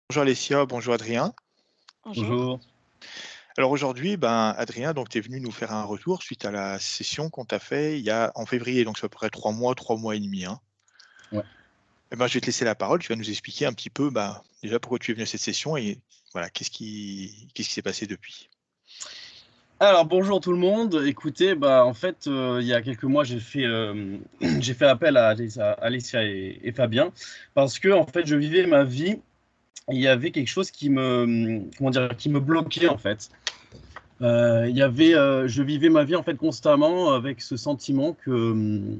Bonjour Alessia, bonjour Adrien. Bonjour. Bonjour. Alors aujourd'hui, Adrien, donc tu es venu nous faire un retour suite à la session qu'on t'a fait il y a en février, donc c'est à peu près 3 mois et demi, hein. Ouais. Je vais te laisser la parole, tu vas nous expliquer un petit peu, déjà pourquoi tu es venu à cette session et voilà, qu'est-ce qui s'est passé depuis? Alors bonjour tout le monde. Écoutez, en fait, il y a quelques mois, j'ai fait, j'ai fait appel à Alicia et Fabien parce que en fait, je vivais ma vie et il y avait quelque chose qui me, comment dire, qui me bloquait en fait. Je vivais ma vie en fait constamment avec ce sentiment qu'il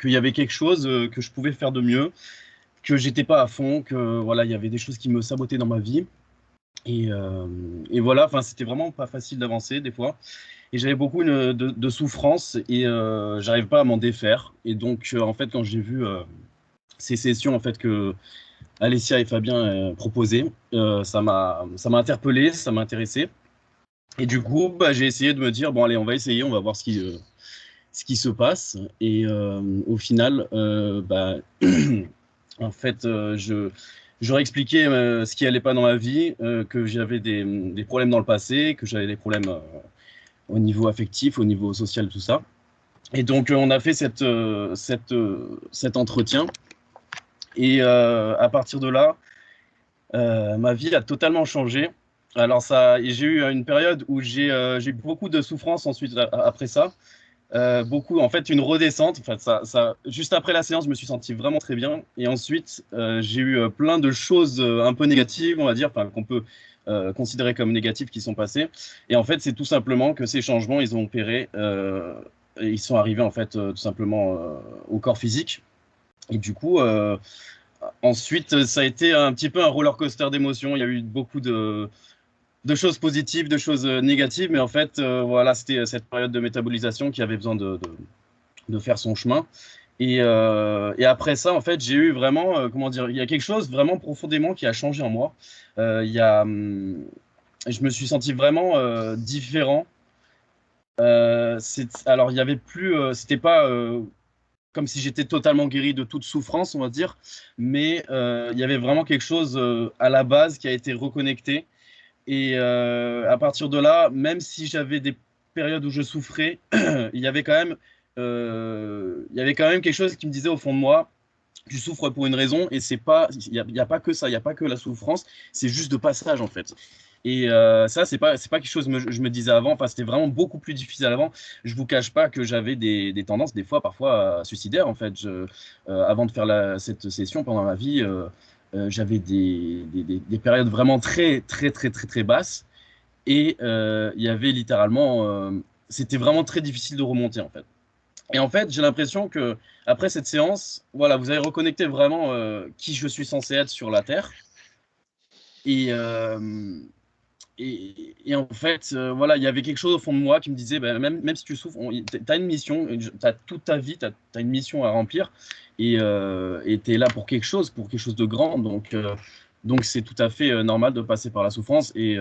y avait quelque chose que je pouvais faire de mieux, que j'étais pas à fond, que voilà, il y avait des choses qui me sabotaient dans ma vie. Et, euh, et voilà, enfin, c'était vraiment pas facile d'avancer des fois. Et j'avais beaucoup de souffrance et j'arrive pas à m'en défaire. Et donc, en fait, quand j'ai vu ces sessions en fait que Alessia et Fabien proposaient, ça m'a interpellé, ça m'a intéressé. Et du coup, j'ai essayé de me dire bon, allez, on va essayer, on va voir ce qui se passe. Et au final, en fait, j'aurais expliqué ce qui allait pas dans ma vie, que j'avais des problèmes dans le passé, que j'avais des problèmes au niveau affectif, au niveau social, tout ça. Et donc, on a fait cet entretien. Et à partir de là, ma vie a totalement changé. Alors, j'ai eu une période où j'ai eu beaucoup de souffrance ensuite, après ça. Beaucoup, en fait, une redescente. En fait, juste après la séance, je me suis senti vraiment très bien. Et ensuite, j'ai eu plein de choses un peu négatives, on va dire, enfin, qu'on peut considérer comme négatives qui sont passées. Et en fait, c'est tout simplement que ces changements, ils ont opéré, et ils sont arrivés, en fait, tout simplement au corps physique. Et du coup, ensuite, ça a été un petit peu un roller coaster d'émotions. Il y a eu beaucoup de choses positives, de choses négatives, mais en fait, voilà, c'était cette période de métabolisation qui avait besoin de faire son chemin. Et après ça, en fait, j'ai eu vraiment, comment dire, il y a quelque chose vraiment profondément qui a changé en moi. Je me suis senti vraiment différent. Alors, il y avait plus, c'était pas comme si j'étais totalement guéri de toute souffrance, on va dire, mais il y avait vraiment quelque chose à la base qui a été reconnecté. Et à partir de là, même si j'avais des périodes où je souffrais, il y avait quand même quelque chose qui me disait au fond de moi, tu souffres pour une raison et il y a pas que ça, il y a pas que la souffrance, c'est juste de passage en fait. Et ça, c'est pas quelque chose que je me disais avant. Enfin, c'était vraiment beaucoup plus difficile avant. Je vous cache pas que j'avais des tendances, des fois, parfois suicidaires en fait. Avant de faire cette session pendant ma vie, j'avais des périodes vraiment très, très, très, très, très basses. Et il y avait littéralement, c'était vraiment très difficile de remonter en fait. Et en fait, j'ai l'impression que après cette séance, voilà, vous avez reconnecté vraiment qui je suis censé être sur la Terre. Et, en fait, voilà, il y avait quelque chose au fond de moi qui me disait, même si tu souffres, tu as une mission, tu as toute ta vie, tu as une mission à remplir. Et tu es là pour quelque chose de grand. Donc c'est tout à fait normal de passer par la souffrance. Et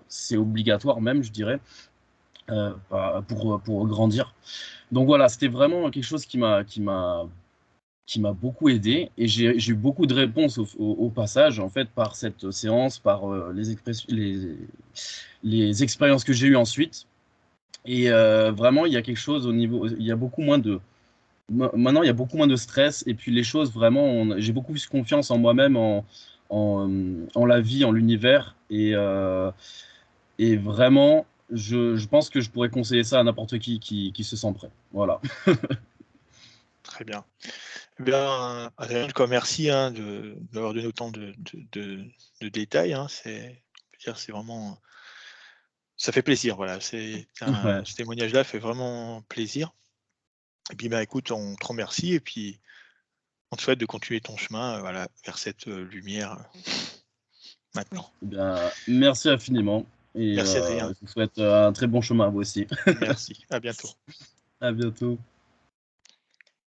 c'est obligatoire même, je dirais, pour grandir. Donc voilà, c'était vraiment quelque chose qui m'a beaucoup aidé et j'ai eu beaucoup de réponses au passage en fait par cette séance, par les expériences que j'ai eues ensuite. Et vraiment, il y a quelque chose au niveau, il y a beaucoup moins de maintenant il y a beaucoup moins de stress et puis les choses vraiment, j'ai beaucoup plus confiance en moi-même, en la vie, en l'univers et vraiment, je pense que je pourrais conseiller ça à n'importe qui se sent prêt. Voilà. Très bien. Adrien, en tout cas, merci, hein, d'avoir donné autant de détails, hein. C'est vraiment, ça fait plaisir, voilà. Ouais. Ce témoignage-là fait vraiment plaisir. Et puis, écoute, on te remercie et puis on te souhaite de continuer ton chemin, voilà, vers cette, lumière, Oui. maintenant. Eh bien, merci infiniment et Merci Adrien, je vous souhaite un très bon chemin à vous aussi. merci, à bientôt. À bientôt.